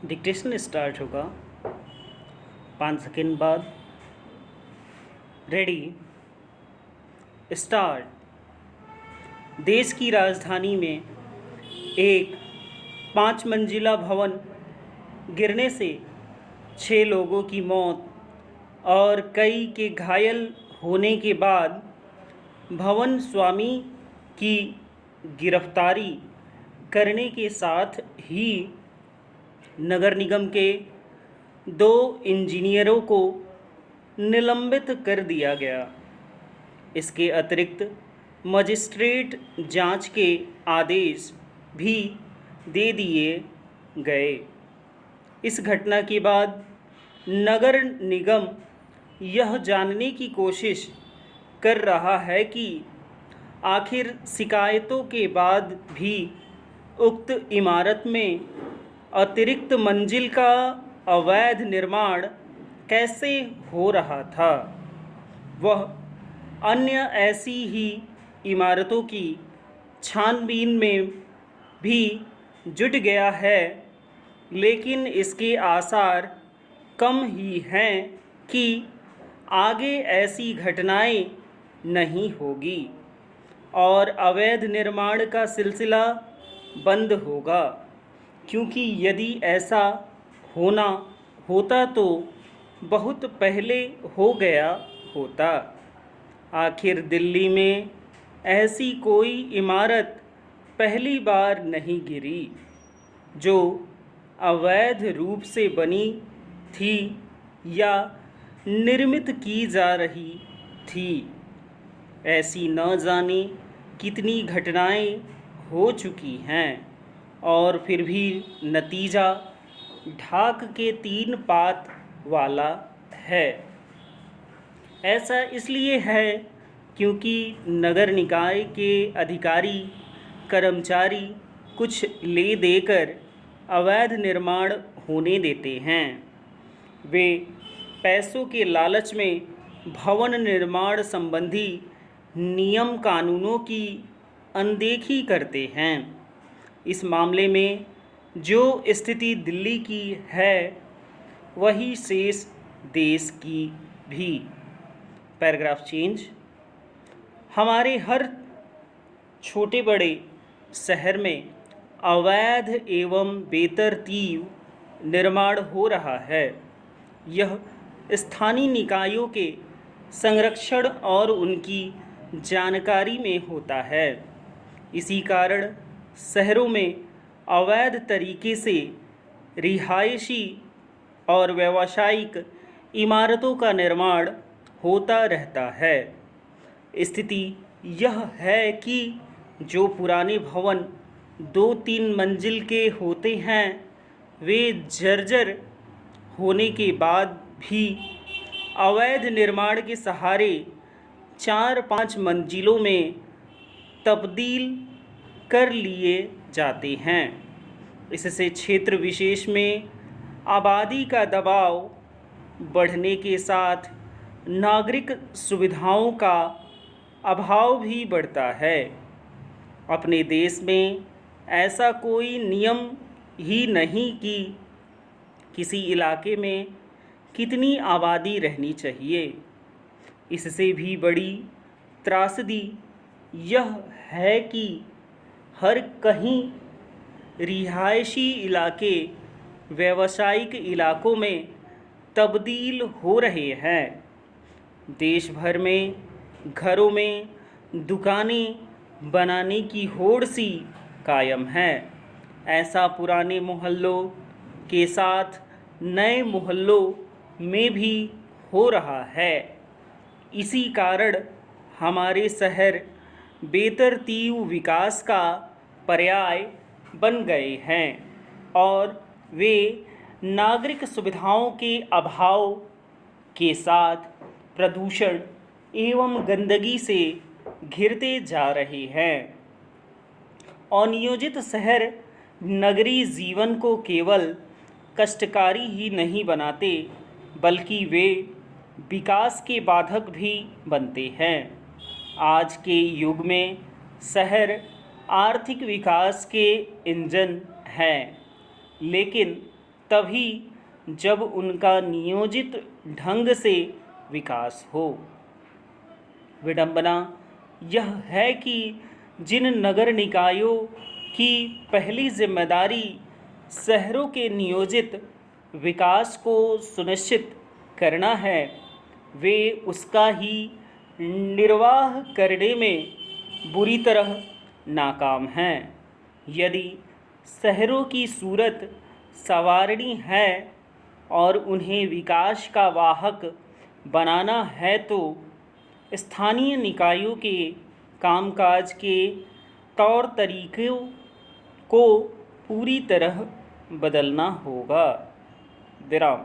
Dictation start होगा 5 second बाद। Ready, start. देश की राजधानी में एक 5 मंजिला भवन गिरने से 6 लोगों की मौत और कई के घायल होने के बाद भवन स्वामी की गिरफ्तारी करने के साथ ही नगर निगम के 2 इंजीनियरों को निलंबित कर दिया गया। इसके अतिरिक्त मजिस्ट्रेट जांच के आदेश भी दे दिए गए। इस घटना के बाद नगर निगम यह जानने की कोशिश कर रहा है कि आखिर शिकायतों के बाद भी उक्त इमारत में अतिरिक्त मंजिल का अवैध निर्माण कैसे हो रहा था। वह अन्य ऐसी ही इमारतों की छानबीन में भी जुट गया है, लेकिन इसके आसार कम ही हैं कि आगे ऐसी घटनाएं नहीं होगी और अवैध निर्माण का सिलसिला बंद होगा, क्योंकि यदि ऐसा होता तो बहुत पहले हो गया होता। आखिर दिल्ली में ऐसी कोई इमारत पहली बार नहीं गिरी जो अवैध रूप से बनी थी या निर्मित की जा रही थी। ऐसी न जाने कितनी घटनाएं हो चुकी हैं और फिर भी नतीजा ढाक के 3 पात वाला है। ऐसा इसलिए है क्योंकि नगर निकाय के अधिकारी कर्मचारी कुछ ले देकर अवैध निर्माण होने देते हैं। वे पैसों के लालच में भवन निर्माण संबंधी नियम कानूनों की अनदेखी करते हैं। इस मामले में जो स्थिति दिल्ली की है वही शेष देश की भी। Paragraph change. हमारे हर छोटे बड़े शहर में अवैध एवं बेतरतीब निर्माण हो रहा है। यह स्थानीय निकायों के संरक्षण और उनकी जानकारी में होता है। इसी कारण शहरों में अवैध तरीके से रिहायशी और व्यावसायिक इमारतों का निर्माण होता रहता है। स्थिति यह है कि जो पुराने भवन 2-3 मंजिल के होते हैं, वे जर्जर होने के बाद भी अवैध निर्माण के सहारे 4-5 मंजिलों में तब्दील कर लिए जाते हैं। इससे क्षेत्र विशेष में आबादी का दबाव बढ़ने के साथ नागरिक सुविधाओं का अभाव भी बढ़ता है। अपने देश में ऐसा कोई नियम ही नहीं कि किसी इलाके में कितनी आबादी रहनी चाहिए। इससे भी बड़ी त्रासदी यह है कि हर कहीं रिहायशी इलाके व्यावसायिक इलाकों में तब्दील हो रहे हैं। देश भर में घरों में दुकानें बनाने की होड़ सी कायम है। ऐसा पुराने मोहल्लों के साथ नए मोहल्लों में भी हो रहा है। इसी कारण हमारे शहर बेतरतीब विकास का पर्याय बन गए हैं और वे नागरिक सुविधाओं के अभाव के साथ प्रदूषण एवं गंदगी से घिरते जा रहे हैं। अनियोजित शहर नगरीय जीवन को केवल कष्टकारी ही नहीं बनाते, बल्कि वे विकास के बाधक भी बनते हैं। आज के युग में शहर आर्थिक विकास के इंजन हैं, लेकिन तभी जब उनका नियोजित ढंग से विकास हो। विडंबना यह है कि जिन नगर निकायों की पहली जिम्मेदारी शहरों के नियोजित विकास को सुनिश्चित करना है, वे उसका ही निर्वाह करने में बुरी तरह नाकाम हैं। यदि शहरों की सूरत संवारनी है और उन्हें विकास का वाहक बनाना है तो स्थानीय निकायों के कामकाज के तौर तरीक़ों को पूरी तरह बदलना होगा। विराम।